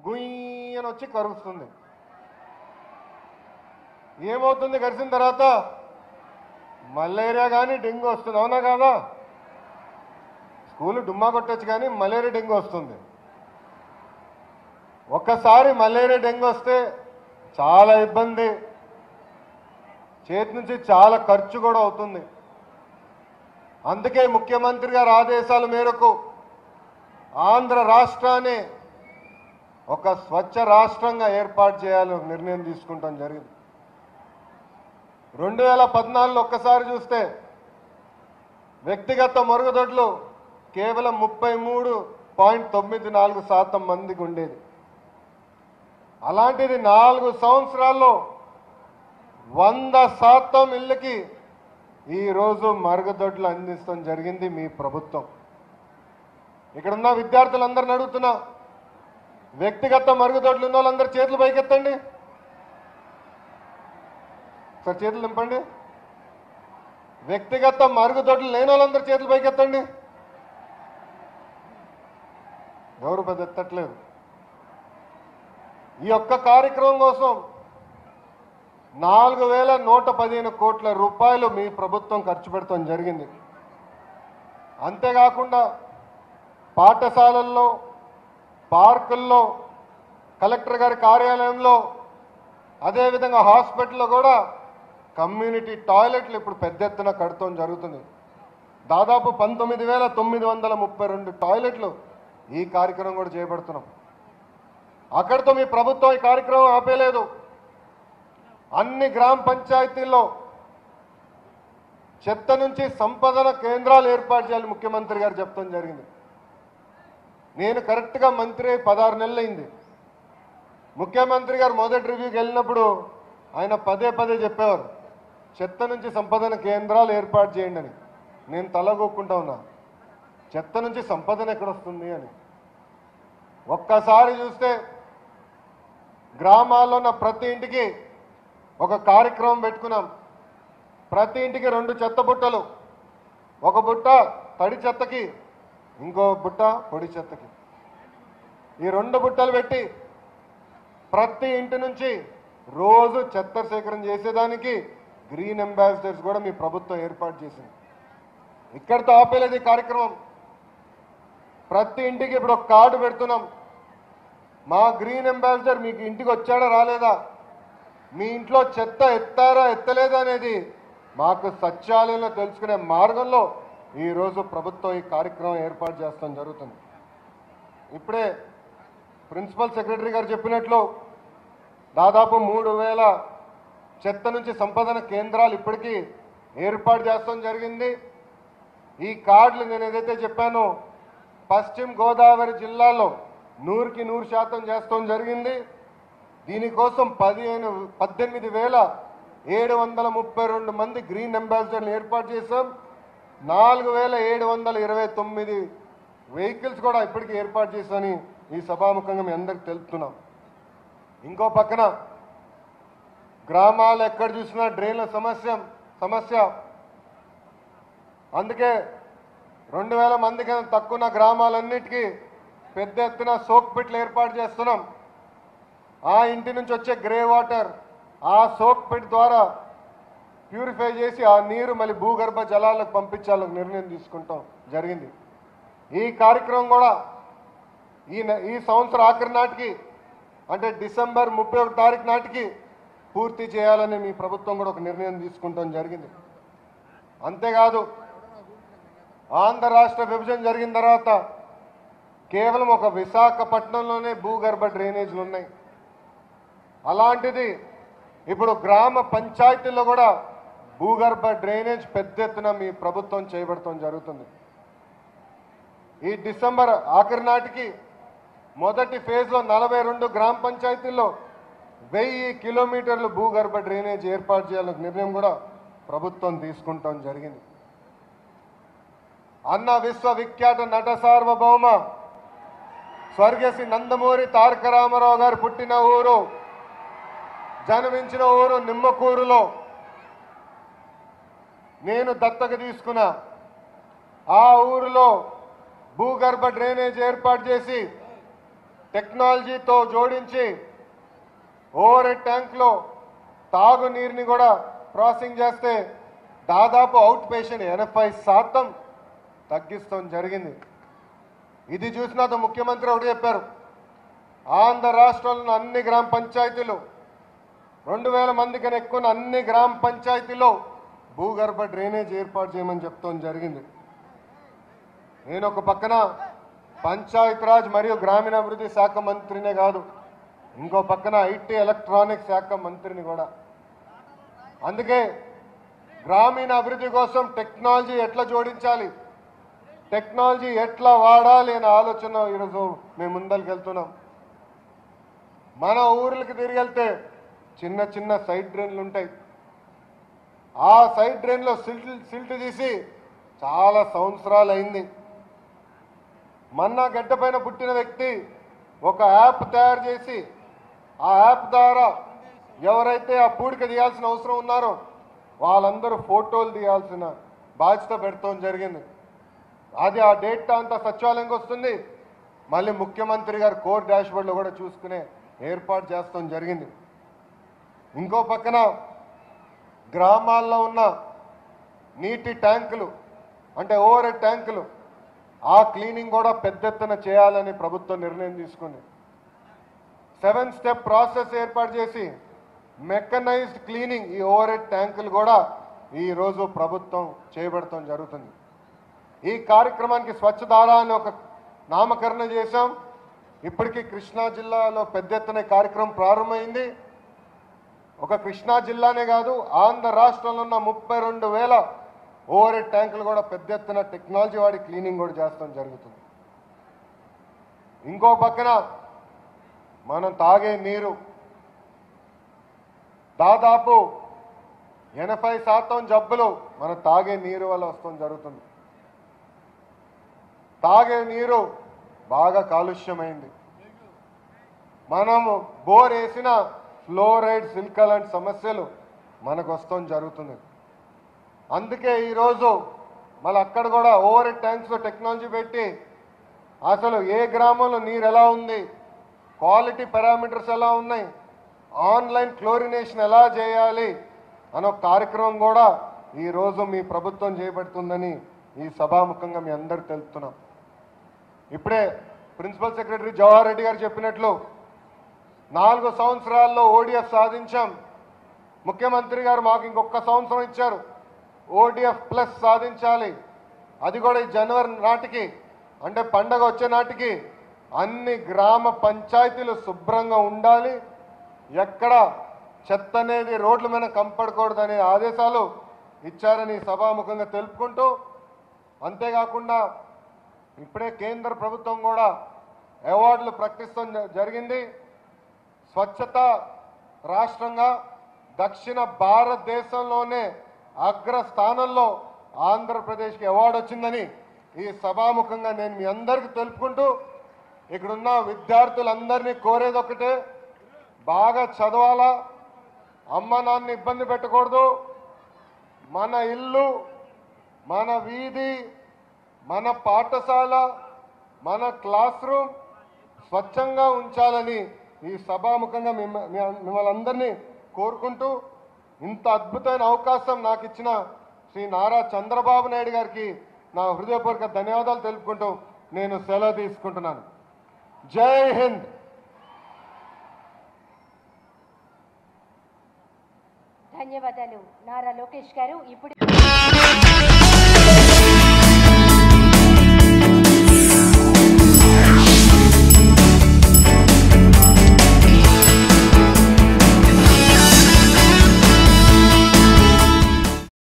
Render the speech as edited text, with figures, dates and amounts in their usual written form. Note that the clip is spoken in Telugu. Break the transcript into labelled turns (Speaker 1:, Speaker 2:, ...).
Speaker 1: గుయ్యని వచ్చి కరుస్తుంది. ఏమవుతుంది కరిసిన తర్వాత? మలేరియా కానీ డెంగ్యూ వస్తుంది. అవునా కాదా? స్కూలు డుమ్మా కొట్టచ్చు కానీ మలేరియా డెంగ్యూ వస్తుంది. ఒక్కసారి మలేరియా డెంగ్యూ వస్తే చాలా ఇబ్బంది, చేతి నుంచి చాలా ఖర్చు కూడా అవుతుంది. అందుకే ముఖ్యమంత్రి గారి ఆదేశాల మేరకు ఆంధ్ర రాష్ట్రాన్ని ఒక స్వచ్ఛ రాష్ట్రంగా ఏర్పాటు చేయాలని నిర్ణయం తీసుకుంటాం జరిగింది. 2014లో ఒక్కసారి చూస్తే వ్యక్తిగత మరుగుదొడ్లు కేవలం 33.94% మందికి ఉండేది. అలాంటిది 4 సంవత్సరాల్లో 100% ఇళ్ళకి ఈరోజు మరుగుదొడ్లు అందిస్తాం జరిగింది మీ ప్రభుత్వం. ఇక్కడున్న విద్యార్థులందరిని అడుగుతున్నా, వ్యక్తిగత మరుగుదొడ్లు ఉన్న వాళ్ళందరూ చేతులు పైకెత్తండి. సార్ చేతులు నింపండి. వ్యక్తిగత మరుగుదొడ్లు లేని వాళ్ళందరూ చేతులు పైకెత్తండి. ఎవరు పెద్ద ఎత్తట్లేదు. ఈ ఒక్క కార్యక్రమం కోసం 4115 కోట్ల రూపాయలు మీ ప్రభుత్వం ఖర్చు పెడతాం జరిగింది. అంతేకాకుండా పాఠశాలల్లో, పార్కుల్లో, కలెక్టర్ గారి కార్యాలయంలో, అదేవిధంగా హాస్పిటల్లో కూడా కమ్యూనిటీ టాయిలెట్లు ఇప్పుడు పెద్ద ఎత్తున కడతాం జరుగుతుంది. దాదాపు 19,932 టాయిలెట్లు ఈ కార్యక్రమం కూడా చేపడుతున్నాం. అక్కడితో మీ ప్రభుత్వం ఈ కార్యక్రమం ఆపేలేదు. అన్ని గ్రామ పంచాయతీల్లో చెత్త నుంచి సంపదన కేంద్రాలు ఏర్పాటు చేయాలని ముఖ్యమంత్రి గారు చెప్తాం జరిగింది. నేను కరెక్ట్గా మంత్రి 16 నెలలు అయింది. ముఖ్యమంత్రి గారు మొదటి రివ్యూకి వెళ్ళినప్పుడు ఆయన పదే చెప్పేవారు, చెత్త నుంచి సంపదన కేంద్రాలు ఏర్పాటు చేయండి అని. నేను తలగొక్కుంటా ఉన్నా, చెత్త నుంచి సంపదన ఎక్కడొస్తుంది అని. ఒక్కసారి చూస్తే గ్రామాల్లో ఉన్న ప్రతి ఇంటికి ఒక కార్యక్రమం పెట్టుకున్నాం. ప్రతి ఇంటికి 2 చెత్త బుట్టలు, ఒక బుట్ట తడి చెత్తకి, ఇంకో బుట్ట పొడి చెత్తకి. ఈ 2 బుట్టలు పెట్టి ప్రతి ఇంటి నుంచి రోజు చెత్త సేకరణ చేసేదానికి గ్రీన్ అంబాసిడర్స్ కూడా మీ ప్రభుత్వం ఏర్పాటు చేసింది. ఇక్కడితో ఆపేలేదు ఈ కార్యక్రమం. ప్రతి ఇంటికి ఇప్పుడు ఒక కార్డు పెడుతున్నాం. మా గ్రీన్ అంబాసిడర్ మీకు ఇంటికి వచ్చాడా రాలేదా, మీ ఇంట్లో చెత్త ఎత్తారా ఎత్తలేదా అనేది మాకు సచివాలయంలో తెలుసుకునే మార్గంలో ఈరోజు ప్రభుత్వం ఈ కార్యక్రమం ఏర్పాటు చేస్తాం జరుగుతుంది. ఇప్పుడే ప్రిన్సిపల్ సెక్రటరీ గారు చెప్పినట్లు దాదాపు 3000 చెత్త నుంచి సంపదన కేంద్రాలు ఇప్పటికీ ఏర్పాటు చేస్తాం జరిగింది. ఈ కార్డులు నేను ఏదైతే చెప్పానో పశ్చిమ గోదావరి జిల్లాలో 100కి 100% చేస్తాం జరిగింది. దీనికోసం 18,732 మంది గ్రీన్ అంబాసిడర్లు ఏర్పాటు చేశాం. 4,729 వెహికల్స్ కూడా ఇప్పటికీ ఏర్పాటు చేశామని ఈ సభాముఖంగా మీ అందరికి తెలుపుతున్నాం. ఇంకో పక్కన గ్రామాలు ఎక్కడ చూసినా డ్రైన్ల సమస్య. అందుకే 2000 మంది కన్నా తక్కువ గ్రామాలన్నిటికీ పెద్ద ఎత్తున సోక్ పిట్లు ఏర్పాటు చేస్తున్నాం. ఆ ఇంటి నుంచి వచ్చే గ్రే వాటర్ ఆ సోక్ పిట్ ద్వారా ప్యూరిఫై చేసి ఆ నీరు మళ్ళీ భూగర్భ జలాలకు పంపించాలని నిర్ణయం తీసుకుంటాం జరిగింది. ఈ కార్యక్రమం కూడా ఈ సంవత్సరం ఆఖరి నాటికి, అంటే డిసెంబర్ 31 తారీఖు నాటికి పూర్తి చేయాలని మీ ప్రభుత్వం కూడా ఒక నిర్ణయం తీసుకుంటాం జరిగింది. అంతేకాదు, ఆంధ్ర రాష్ట్ర విభజన జరిగిన తర్వాత కేవలం ఒక విశాఖపట్నంలోనే భూగర్భ డ్రైనేజీలు ఉన్నాయి. అలాంటిది ఇప్పుడు గ్రామ పంచాయతీల్లో కూడా భూగర్భ డ్రైనేజ్ పెద్ద ఎత్తున మీ ప్రభుత్వం చేపడటం జరుగుతుంది. ఈ డిసెంబర్ ఆఖరి నాటికి మొదటి ఫేజ్లో 42 గ్రామ పంచాయతీల్లో 1000 కిలోమీటర్లు భూగర్భ డ్రైనేజ్ ఏర్పాటు చేయాలనే నిర్ణయం కూడా ప్రభుత్వం తీసుకుంటాం జరిగింది. అన్న విశ్వవిఖ్యాత నట సార్వభౌమ స్వర్గశ్రీ నందమూరి తారక రామారావు గారు పుట్టిన ఊరు, జన్మించిన ఊరు నిమ్మకూరులో నేను దత్తత తీసుకున్నా. ఆ ఊరిలో భూగర్భ డ్రైనేజ్ ఏర్పాటు చేసి టెక్నాలజీతో జోడించి ఓవర్ హెడ్ ట్యాంక్లో తాగునీరుని కూడా ప్రాసెసింగ్ చేస్తే దాదాపు అవుట్ పేషెంట్ 80% తగ్గిస్తాం జరిగింది. ఇది చూసినాక ముఖ్యమంత్రి ఒకటి చెప్పారు, ఆంధ్ర రాష్ట్రంలో అన్ని గ్రామ పంచాయతీలు 2000 మంది కన్నా ఎక్కువ అన్ని గ్రామ పంచాయతీలో భూగర్భ డ్రైనేజ్ ఏర్పాటు చేయమని చెప్తాం జరిగింది. నేను ఒక పక్కన పంచాయతీరాజ్ మరియు గ్రామీణాభివృద్ధి శాఖ మంత్రినే కాదు, ఇంకో పక్కన ఐటీ ఎలక్ట్రానిక్ శాఖ మంత్రిని కూడా. అందుకే గ్రామీణ అభివృద్ధి కోసం టెక్నాలజీ ఎట్లా జోడించాలి, టెక్నాలజీ ఎట్లా వాడాలి అనే ఆలోచన ఈరోజు మేము ముందరికి వెళ్తున్నాం. మన ఊర్లకి తిరిగి వెళ్తే చిన్న చిన్న సైడ్ డ్రైన్లు ఉంటాయి. ఆ సైడ్ డ్రైన్లో సిల్ట్ తీసి చాలా సంవత్సరాలు అయింది. మన్నా గడ్డ పైన పుట్టిన వ్యక్తి ఒక యాప్ తయారు చేసి ఆ యాప్ ద్వారా ఎవరైతే ఆ పూడిక తీయాల్సిన అవసరం ఉన్నారో వాళ్ళందరూ ఫోటోలు తీయాల్సిన బాధ్యత పెడతాం జరిగింది. అది ఆ డేటా అంతా సచివాలయంకి వస్తుంది. మళ్ళీ ముఖ్యమంత్రి గారు కోర్ డాష్బోర్డ్లో కూడా చూసుకునే ఏర్పాటు చేస్తాం జరిగింది. ఇంకో పక్కన గ్రామాల్లో ఉన్న నీటి ట్యాంకులు అంటే ఓవర్ హెడ్ ట్యాంకులు ఆ క్లీనింగ్ కూడా పెద్ద ఎత్తున చేయాలని ప్రభుత్వం నిర్ణయం తీసుకుంది. 7 స్టెప్ ప్రాసెస్ ఏర్పాటు చేసి మెకనైజ్డ్ క్లీనింగ్ ఈ ఓవర్ హెడ్ ట్యాంకులు కూడా ఈరోజు ప్రభుత్వం చేపడటం జరుగుతుంది. ఈ కార్యక్రమానికి స్వచ్ఛధార అని ఒక నామకరణం చేశాం. ఇప్పటికీ కృష్ణా జిల్లాలో పెద్ద ఎత్తున కార్యక్రమం ప్రారంభమైంది. ఒక కృష్ణా జిల్లానే కాదు, ఆంధ్ర రాష్ట్రంలో ఉన్న 32,000 ఓవర్ హెడ్ ట్యాంకులు కూడా పెద్ద ఎత్తున టెక్నాలజీ వాడి క్లీనింగ్ కూడా చేస్తాం జరుగుతుంది. ఇంకో పక్కన మనం తాగే నీరు దాదాపు 80% జబ్బులు మన తాగే నీరు వల్ల వస్తాం జరుగుతుంది. తాగే నీరు బాగా కాలుష్యమైంది. మనము బోర్ వేసిన ఫ్లోరైడ్ సిలికా లాంటి సమస్యలు మనకు వస్తాం జరుగుతుంది. అందుకే ఈరోజు మళ్ళీ అక్కడ కూడా ఓవర్ హెడ్ ట్యాంక్స్లో టెక్నాలజీ పెట్టి అసలు ఏ గ్రామంలో నీరు ఎలా ఉంది, క్వాలిటీ పారామీటర్స్ ఎలా ఉన్నాయి, ఆన్లైన్ క్లోరినేషన్ ఎలా చేయాలి అనే కార్యక్రమం కూడా ఈరోజు మీ ప్రభుత్వం చేపడుతుందని ఈ సభాముఖంగా మీ అందరు తెలుపుతున్నాం. ఇప్పుడే ప్రిన్సిపల్ సెక్రటరీ జవహర్ రెడ్డి గారు చెప్పినట్లు 4 సంవత్సరాల్లో ఓడిఎఫ్ సాధించాం. ముఖ్యమంత్రి గారు మాకు ఇంకొక సంవత్సరం ఇచ్చారు, ఓడిఎఫ్ ప్లస్ సాధించాలి. అది కూడా ఈ జనవరి నాటికి అంటే పండగ వచ్చే నాటికి అన్ని గ్రామ పంచాయతీలు శుభ్రంగా ఉండాలి, ఎక్కడ చెత్త అనేది రోడ్ల మీద కంపడకూడదనే ఆదేశాలు ఇచ్చారని సభాముఖంగా తెలుపుకుంటూ, అంతేకాకుండా ఇప్పుడే కేంద్ర ప్రభుత్వం కూడా అవార్డులు ప్రకటించడం జరిగింది. స్వచ్ఛత రాష్ట్రంగా దక్షిణ భారతదేశంలోనే అగ్రస్థానంలో ఆంధ్రప్రదేశ్కి అవార్డు వచ్చిందని ఈ సభాముఖంగా నేను మీ అందరికీ తెలుపుకుంటూ, ఇక్కడున్న విద్యార్థులందరినీ కోరేది ఒకటే, బాగా చదవాలా, అమ్మ నాన్న ఇబ్బంది పెట్టకూడదు, మన ఇల్లు, మన వీధి, మన పాఠశాల, మన క్లాస్ రూమ్ స్వచ్ఛంగా ఉంచాలని ఈ సభాముఖంగా మిమ్మల్ని అందరినీ కోరుకుంటూ, ఇంత అద్భుతమైన అవకాశం నాకు ఇచ్చిన శ్రీ నారా చంద్రబాబు నాయుడు గారికి నా హృదయపూర్వక ధన్యవాదాలు తెలుపుకుంటూ నేను సెలవు తీసుకుంటున్నాను. జై హింద్.
Speaker 2: ధన్యవాదాలు నారా లోకేష్ గారు. ఇప్పుడు